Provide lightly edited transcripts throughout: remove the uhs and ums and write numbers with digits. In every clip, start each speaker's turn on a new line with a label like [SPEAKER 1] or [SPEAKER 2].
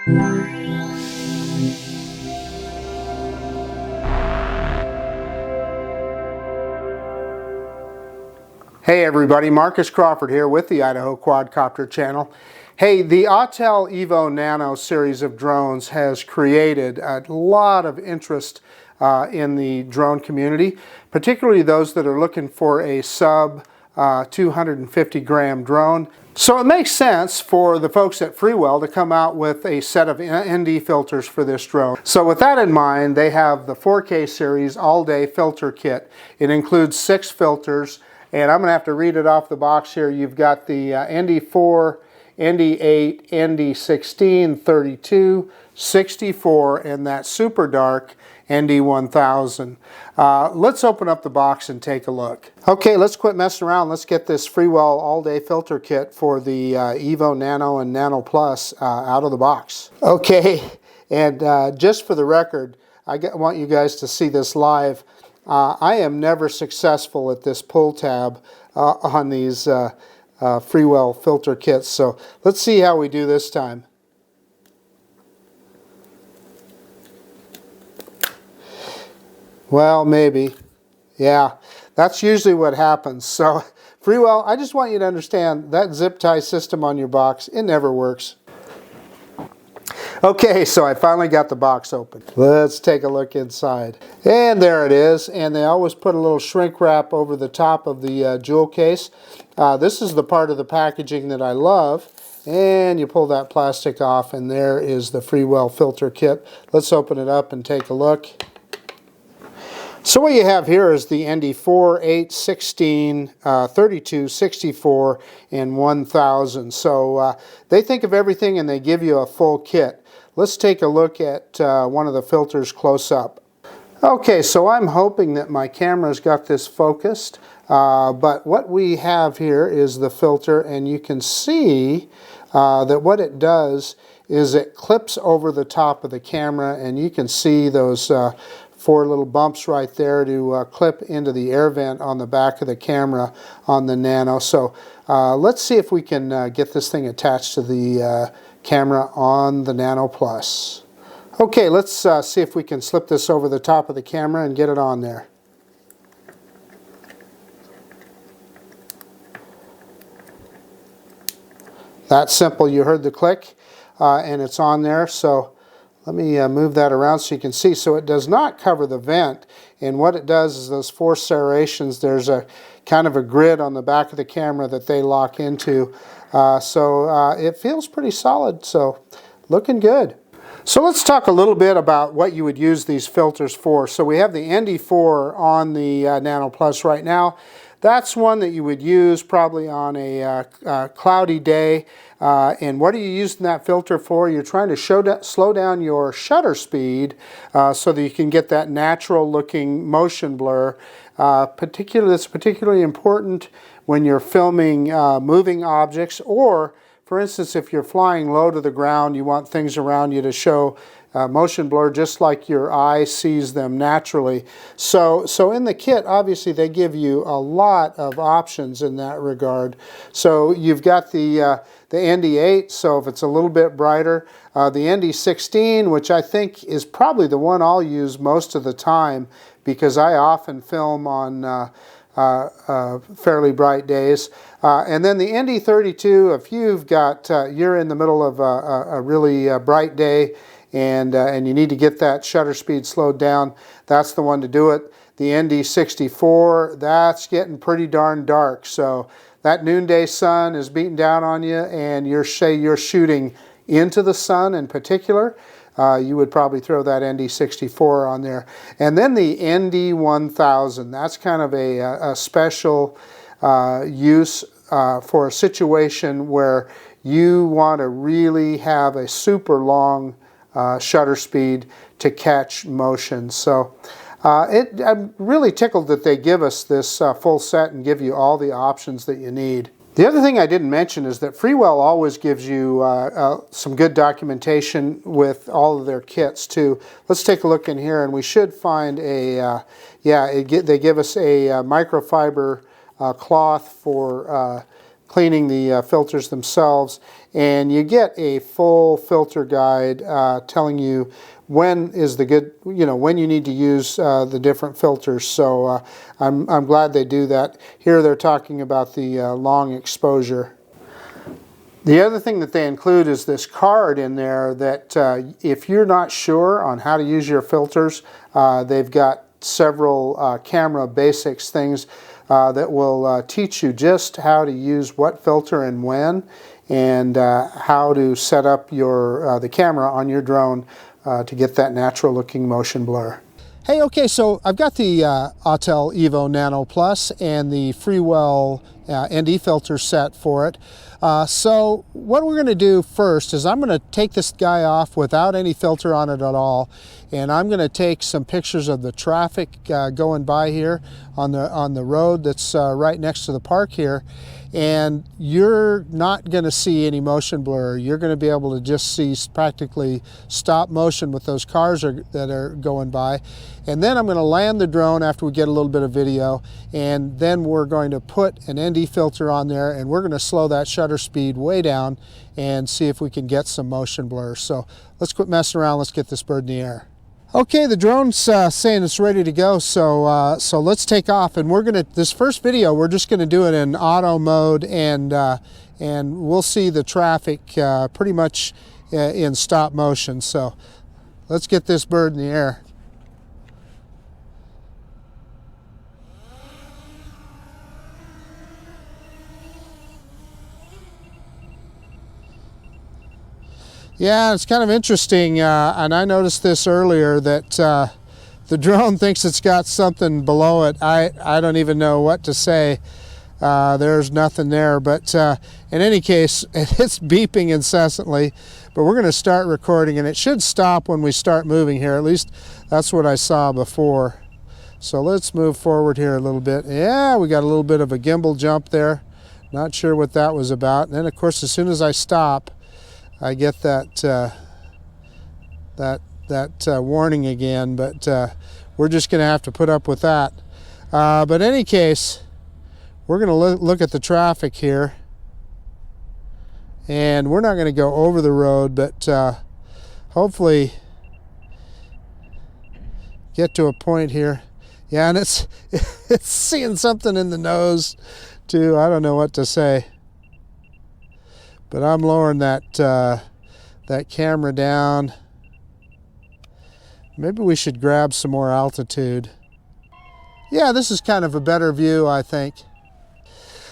[SPEAKER 1] Hey everybody, Marcus Crawford here with the Idaho Quadcopter channel. Hey, the Autel Evo Nano series of drones has created a lot of interest in the drone community, particularly those that are looking for a sub 250 gram drone. So it makes sense for the folks at Freewell to come out with a set of ND filters for this drone. So with that in mind, they have the 4K series all-day filter kit. It includes 6 filters. And I'm going to have to read it off the box here. You've got the ND4, ND8, ND16, 32, 64, and that super dark ND1000. Let's open up the box and take a look. Okay, let's quit messing around. Let's get this Freewell all-day filter kit for the Evo Nano and Nano Plus out of the box. Okay, and just for the record, I want you guys to see this live. I am never successful at this pull tab on these Freewell filter kits, so let's see how we do this time. Well, maybe. Yeah, that's usually what happens. So Freewell, I just want you to understand that zip tie system on your box, it never works. Okay, so I finally got the box open. Let's take a look inside. And there it is. And they always put a little shrink wrap over the top of the jewel case. This is the part of the packaging that I love. And you pull that plastic off, and there is the Freewell filter kit. Let's open it up and take a look. So what you have here is the ND4, 8, 16, 32, 64, and 1000. So they think of everything and they give you a full kit. Let's take a look at one of the filters close up. Okay, so I'm hoping that my camera's got this focused, but what we have here is the filter, and you can see that what it does is it clips over the top of the camera, and you can see those 4 little bumps right there to clip into the air vent on the back of the camera on the Nano. So let's see if we can get this thing attached to the camera on the Nano Plus. Okay, let's see if we can slip this over the top of the camera and get it on there. That's simple. You heard the click and it's on there. So let me move that around so you can see. So it does not cover the vent, and what it does is those 4 serrations, there's a kind of a grid on the back of the camera that they lock into. So it feels pretty solid, so looking good. So let's talk a little bit about what you would use these filters for. So we have the ND4 on the Nano Plus right now. That's one that you would use probably on a cloudy day. And what are you using that filter for? You're trying to slow down your shutter speed so that you can get that natural looking motion blur. That's particularly important when you're filming moving objects, or for instance, if you're flying low to the ground, you want things around you to show motion blur just like your eye sees them naturally. So in the kit, obviously they give you a lot of options in that regard. So you've got the ND8, so if it's a little bit brighter, the ND16, which I think is probably the one I'll use most of the time because I often film on fairly bright days. And then the ND32, if you've got, you're in the middle of a really bright day and you need to get that shutter speed slowed down, that's the one to do it. The ND64, that's getting pretty darn dark. So that noonday sun is beating down on you, and you're shooting into the sun in particular, you would probably throw that ND64 on there. And then the ND1000, that's kind of a special use for a situation where you want to really have a super long shutter speed to catch motion. So I'm really tickled that they give us this full set and give you all the options that you need. The other thing I didn't mention is that Freewell always gives you some good documentation with all of their kits too. Let's take a look in here, and we should find a, they give us a microfiber cloth for cleaning the filters themselves. and you get a full filter guide telling you when is the good, when you need to use the different filters. So I'm glad they do that. Here they're talking about the long exposure. The other thing that they include is this card in there that if you're not sure on how to use your filters, they've got several camera basics things that will teach you just how to use what filter and when, and how to set up your the camera on your drone to get that natural looking motion blur. Hey, okay, so I've got the Autel Evo Nano Plus and the Freewell ND filter set for it. So what we're going to do first is I'm going to take this guy off without any filter on it at all, and I'm going to take some pictures of the traffic going by here on the road that's right next to the park here. And you're not going to see any motion blur. You're going to be able to just see practically stop motion with those cars that are going by. And then I'm going to land the drone after we get a little bit of video, and then we're going to put an ND filter on there, and we're going to slow that shutter speed way down and see if we can get some motion blur. So let's quit messing around. Let's get this bird in the air. Okay, the drone's saying it's ready to go, so so let's take off. And this first video, we're just gonna do it in auto mode, and we'll see the traffic pretty much in stop motion. So let's get this bird in the air. Yeah, it's kind of interesting, and I noticed this earlier, that the drone thinks it's got something below it. I don't even know what to say. There's nothing there, but in any case, it's beeping incessantly. But we're going to start recording, and it should stop when we start moving here. At least that's what I saw before. So let's move forward here a little bit. Yeah, we got a little bit of a gimbal jump there. Not sure what that was about. And then, of course, as soon as I stop, I get that warning again, but we're just going to have to put up with that. But in any case, we're going to look at the traffic here, and we're not going to go over the road, but hopefully get to a point here. Yeah, and it's seeing something in the nose too. I don't know what to say. But I'm lowering that camera down. Maybe we should grab some more altitude. Yeah, this is kind of a better view, I think.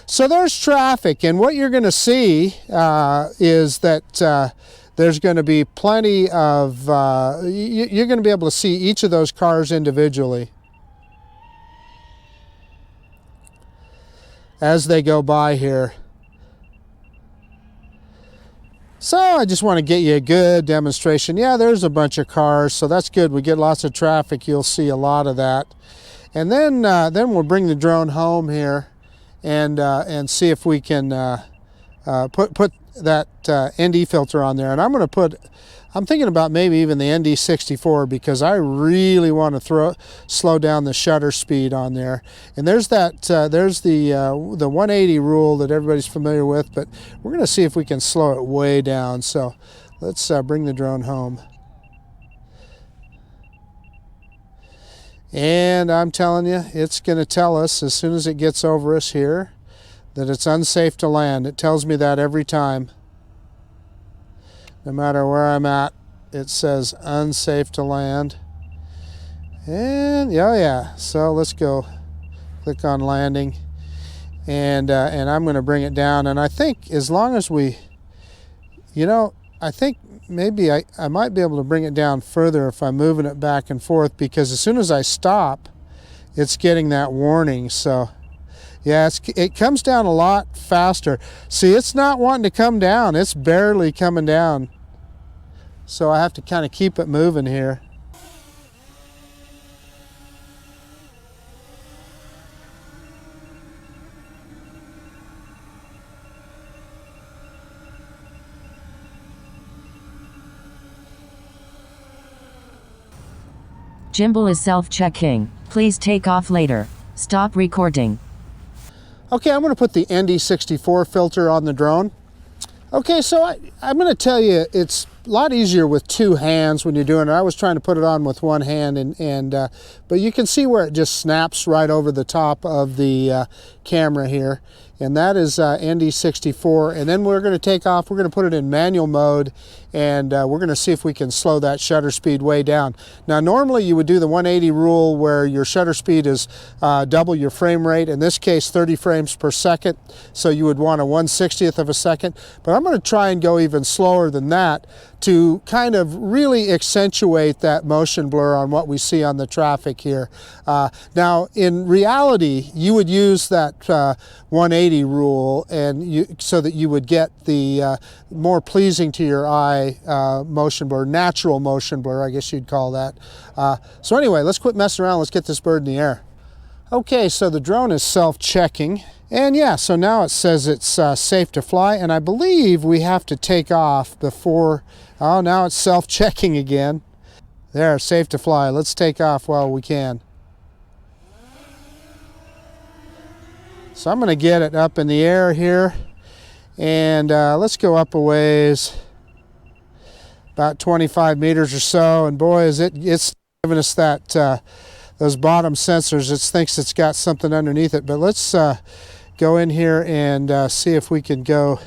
[SPEAKER 1] So there's traffic, and what you're going to see is that there's going to be plenty of, you're going to be able to see each of those cars individually as they go by here. So I just want to get you a good demonstration. Yeah, there's a bunch of cars, so that's good. We get lots of traffic. You'll see a lot of that. And then we'll bring the drone home here and see if we can put that ND filter on there. And I'm thinking about maybe even the ND64, because I really want to slow down the shutter speed on there. And there's the 180 rule that everybody's familiar with, but we're going to see if we can slow it way down. So let's bring the drone home. And I'm telling you, it's going to tell us as soon as it gets over us here that it's unsafe to land. It tells me that every time. No matter where I'm at, it says unsafe to land. And yeah, so let's go click on landing, and I'm going to bring it down. And I think as long as we, I think maybe I might be able to bring it down further if I'm moving it back and forth, because as soon as I stop, it's getting that warning. So yeah, it comes down a lot faster. See, it's not wanting to come down. It's barely coming down. So I have to kind of keep it moving here.
[SPEAKER 2] Gimbal is self-checking. Please take off later. Stop recording.
[SPEAKER 1] Okay, I'm going to put the ND64 filter on the drone. Okay, so I'm going to tell you, it's a lot easier with two hands when you're doing it. I was trying to put it on with one hand, but you can see where it just snaps right over the top of the camera here. And that is ND64. And then we're going to take off, we're going to put it in manual mode, and we're going to see if we can slow that shutter speed way down. Now, normally you would do the 180 rule where your shutter speed is double your frame rate. In this case, 30 frames per second. So you would want a 1/60th of a second. But I'm going to try and go even slower than that to kind of really accentuate that motion blur on what we see on the traffic here. Now, in reality, you would use that 180 rule, and so that you would get the more pleasing to your eye motion blur, natural motion blur, I guess you'd call that. So anyway, let's quit messing around. Let's get this bird in the air. Okay, so the drone is self-checking. And yeah, so now it says it's safe to fly, and I believe we have to take off before, oh, now it's self-checking again. There, safe to fly. Let's take off while we can. So I'm going to get it up in the air here, and let's go up a ways, about 25 meters or so, and boy, it's giving us that, those bottom sensors. It thinks it's got something underneath it, but let's go in here and see if we can go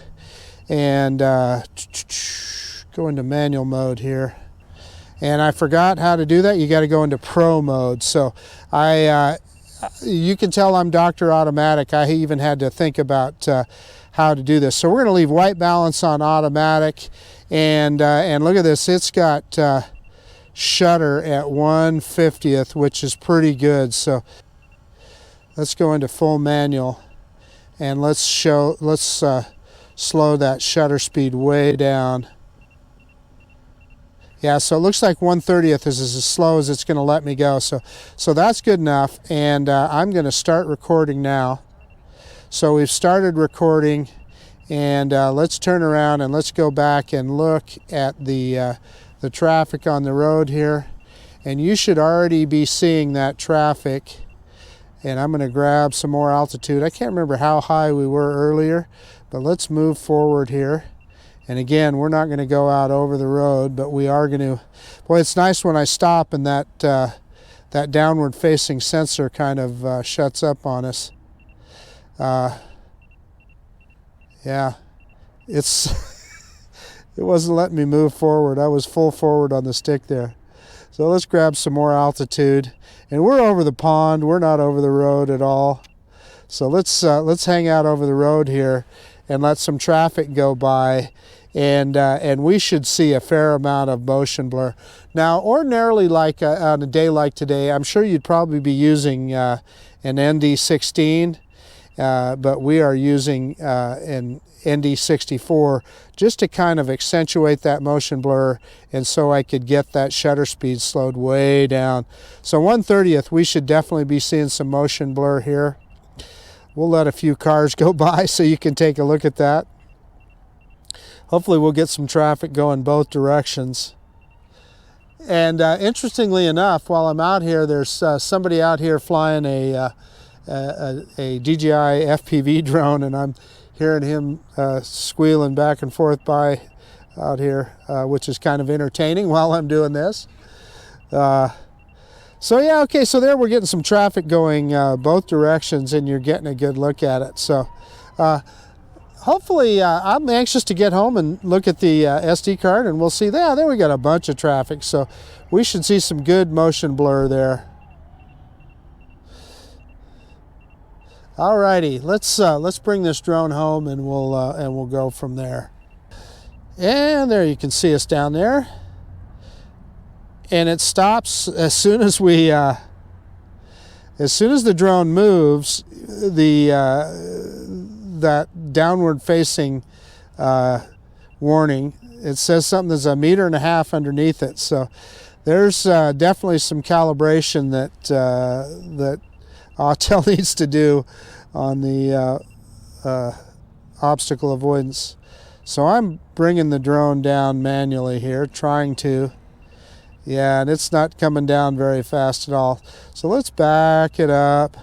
[SPEAKER 1] and go into manual mode here. And I forgot how to do that. You got to go into pro mode. So you can tell I'm Dr. Automatic. I even had to think about how to do this. So we're going to leave white balance on automatic, and look at this. It's got shutter at 1/50th, which is pretty good. So let's go into full manual, and let's slow that shutter speed way down. Yeah, so it looks like 1/30th is as slow as it's going to let me go. So that's good enough, and I'm going to start recording now. So we've started recording, and let's turn around and let's go back and look at the traffic on the road here. And you should already be seeing that traffic. And I'm going to grab some more altitude. I can't remember how high we were earlier, but let's move forward here. And again, we're not going to go out over the road, but we are going to. Boy, it's nice when I stop and that downward facing sensor kind of shuts up on us. Yeah, it wasn't letting me move forward. I was full forward on the stick there. So let's grab some more altitude. And we're over the pond. We're not over the road at all. So let's hang out over the road here and let some traffic go by. And we should see a fair amount of motion blur. Now, ordinarily, like on a day like today, I'm sure you'd probably be using an ND16, but we are using an ND64 just to kind of accentuate that motion blur, and so I could get that shutter speed slowed way down. So 1/30th, we should definitely be seeing some motion blur here. We'll let a few cars go by so you can take a look at that. Hopefully we'll get some traffic going both directions. And interestingly enough, while I'm out here, there's somebody out here flying a DJI FPV drone, and I'm hearing him squealing back and forth by out here, which is kind of entertaining while I'm doing this. So yeah, okay, so there we're getting some traffic going both directions, and you're getting a good look at it. So hopefully, I'm anxious to get home and look at the SD card, and we'll see. Yeah, there we got a bunch of traffic, so we should see some good motion blur there. Alrighty, let's bring this drone home, and we'll go from there. And there you can see us down there, and it stops as soon as we as soon as the drone moves. That downward facing warning, it says something that's 1.5 meters underneath it. So there's definitely some calibration that Autel needs to do on the obstacle avoidance. So I'm bringing the drone down manually here, trying to. Yeah, and it's not coming down very fast at all. So let's back it up.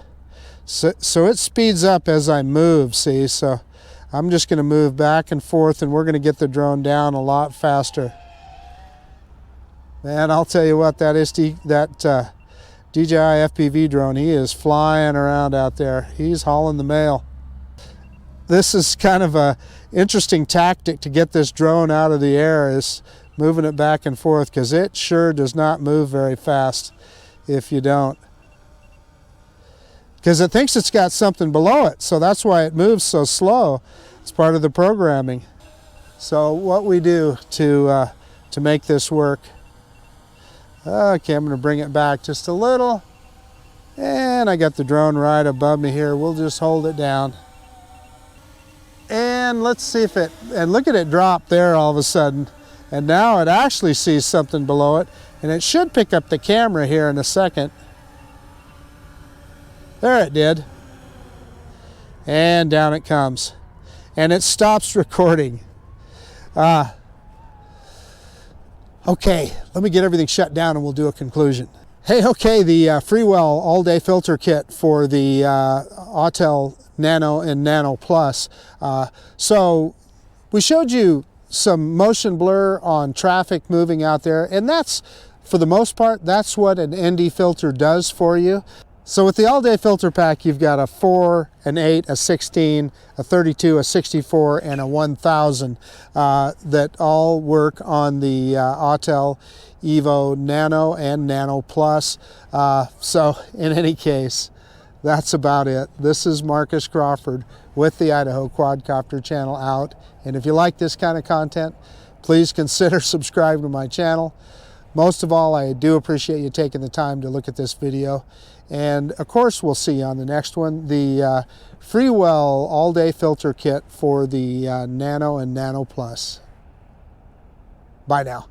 [SPEAKER 1] So it speeds up as I move, see? So I'm just going to move back and forth, and we're going to get the drone down a lot faster. Man, I'll tell you what, that DJI FPV drone, he is flying around out there. He's hauling the mail. This is kind of a interesting tactic to get this drone out of the air, is moving it back and forth, because it sure does not move very fast if you don't. Because it thinks it's got something below it, so that's why it moves so slow. It's part of the programming. So what we do to make this work, okay, I'm going to bring it back just a little, and I got the drone right above me here. We'll just hold it down. And let's see if it, and look at it drop there all of a sudden. And now it actually sees something below it, and it should pick up the camera here in a second. There it did. And down it comes. And it stops recording. Okay, let me get everything shut down and we'll do a conclusion. Hey, okay, the Freewell all-day filter kit for the Autel Nano and Nano Plus. So we showed you some motion blur on traffic moving out there, and that's, for the most part, that's what an ND filter does for you. So with the all-day filter pack, you've got a 4, an 8, a 16, a 32, a 64, and a 1000 that all work on the Autel Evo Nano and Nano Plus. So in any case, that's about it. This is Marcus Crawford with the Idaho Quadcopter channel out. And if you like this kind of content, please consider subscribing to my channel. Most of all, I do appreciate you taking the time to look at this video. And of course, we'll see you on the next one, the Freewell all-day filter kit for the Nano and Nano Plus. Bye now.